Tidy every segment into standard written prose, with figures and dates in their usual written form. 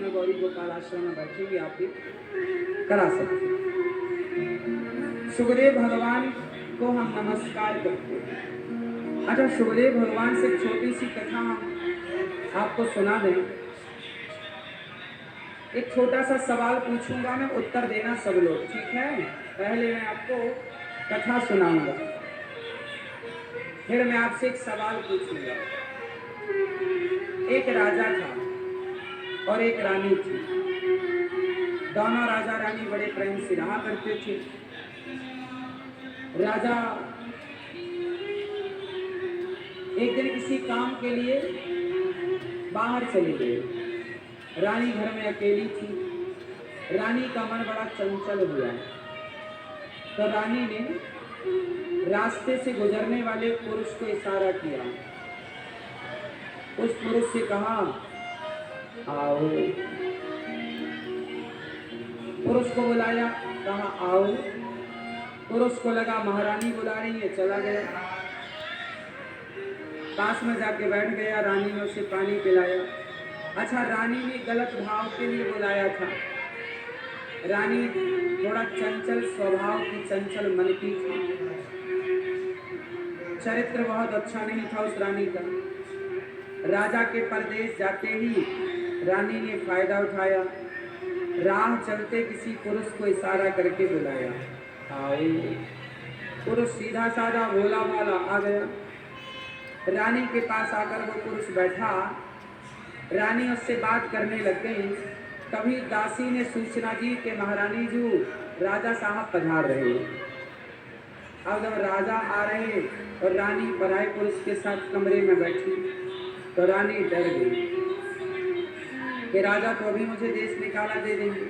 में गौरी गोपाल आश्रम में बैठेंगे, आप भी करा सकते हैं। सुखदेव भगवान को हम नमस्कार करते हैं। अच्छा, सुखदेव भगवान से छोटी सी कथा हम आपको सुना दें। एक छोटा सा सवाल पूछूंगा मैं, उत्तर देना सब लोग, ठीक है? पहले मैं आपको कथा सुनाऊंगा, फिर मैं आपसे एक सवाल पूछूंगा। एक राजा था और एक रानी थी। दोनों राजा रानी बड़े प्रेम से रहा करते थे। राजा एक दिन किसी काम के लिए बाहर चले गए। रानी घर में अकेली थी। रानी का मन बड़ा चंचल हुआ, तो रानी ने रास्ते से गुजरने वाले पुरुष को इशारा किया। उस पुरुष से कहा, आओ। पुरुष को बुलाया, कहा आओ। पुरुष को लगा महारानी बुला रही है, चला गया, पास में जाके बैठ गया। रानी ने उसे पानी पिलाया। अच्छा, रानी ने गलत भाव के लिए बुलाया था। रानी थोड़ा चंचल स्वभाव की, चंचल मन की थी। चरित्र बहुत अच्छा नहीं था उस रानी का। राजा के परदेश जाते ही रानी ने फायदा उठाया। राह चलते किसी पुरुष को इशारा करके बुलाया, आओ। पुरुष सीधा साधा भोला भाला आ गया। रानी के पास आकर वो पुरुष बैठा। रानी उससे बात करने लग गई। कभी दासी ने सूचना दी कि महारानी जी राजा साहब पधार रहे। अब जब राजा आ रहे और रानी पराये पुरुष के साथ कमरे में बैठी, तो रानी डर गई कि राजा तो अभी मुझे देश निकाला दे देंगे।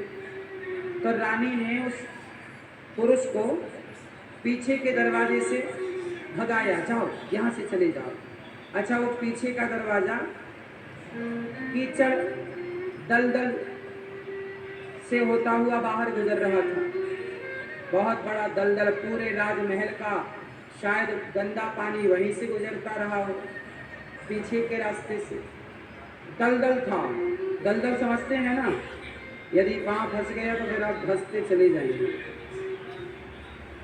तो रानी ने उस पुरुष को पीछे के दरवाजे से भगाया, जाओ यहाँ से चले जाओ। अच्छा, वो पीछे का दरवाजा कीचड़ दलदल से होता हुआ बाहर गुजर रहा था। बहुत बड़ा दलदल, पूरे राजमहल का शायद गंदा पानी वहीं से गुजरता रहा हो, पीछे के रास्ते से। दलदल था। दलदल समझते हैं ना? यदि पांव फंस गया तो फिर आप धंसते चले जाएंगे।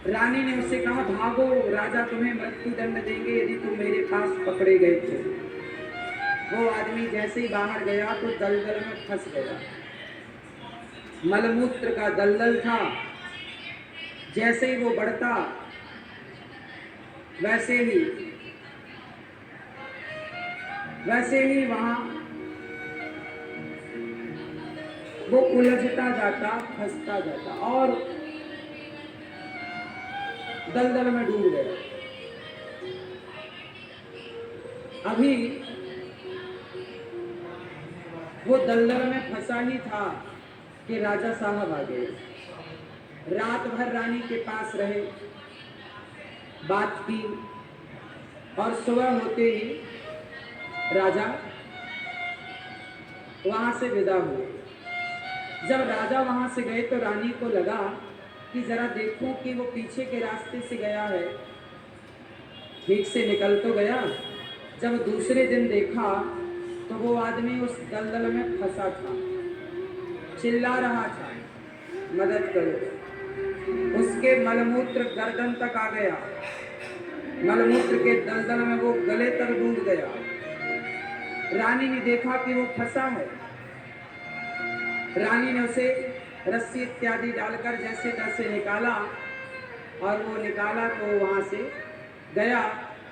रानी ने उससे कहा, भागो, राजा तुम्हें मृत्यु दंड देंगे यदि तुम मेरे पास पकड़े गए थे। वो आदमी जैसे ही बाहर गया तो दलदल में फंस गया। मलमूत्र का दलदल था। जैसे ही वो बढ़ता वैसे ही वहां वो उलझता जाता, फंसता जाता और दलदल में डूब गया। अभी वो दलदल में फंसा ही था कि राजा साहब आ गए। रात भर रानी के पास रहे, बात की, और सुबह होते ही राजा वहां से विदा हुए। जब राजा वहां से गए तो रानी को लगा कि जरा देखूं कि वो पीछे के रास्ते से गया है, ठीक से निकल तो गया। जब दूसरे दिन देखा तो वो आदमी उस दलदल में फंसा था, चिल्ला रहा था, मदद करो। उसके मलमूत्र गर्दन तक आ गया। मलमूत्र के दलदल में वो गले तक डूब गया। रानी ने देखा कि वो फंसा है। रानी ने उसे रस्सी इत्यादि डालकर जैसे तैसे निकाला, और वो निकाला तो वहां से गया,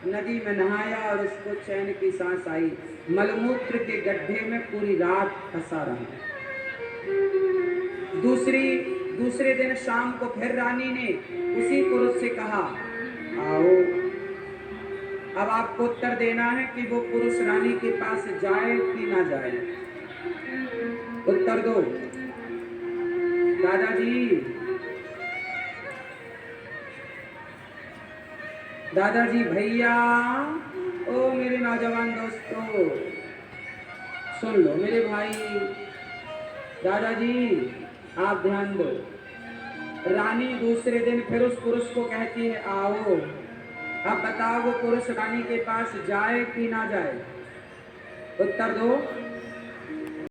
नदी में नहाया और उसको चैन की सांस आई। मलमूत्र के गड्ढे में पूरी रात फंसा रहा। दूसरे दिन शाम को फिर रानी ने उसी पुरुष से कहा, आओ। अब आपको उत्तर देना है कि वो पुरुष रानी के पास जाए कि ना जाए। उत्तर दो दादाजी। दादाजी, भैया, ओ मेरे नौजवान दोस्तों, सुन लो मेरे भाई। दादाजी आप ध्यान दो। रानी दूसरे दिन फिर उस पुरुष को कहती है, आओ। अब बताओ वो पुरुष रानी के पास जाए कि ना जाए? उत्तर दो।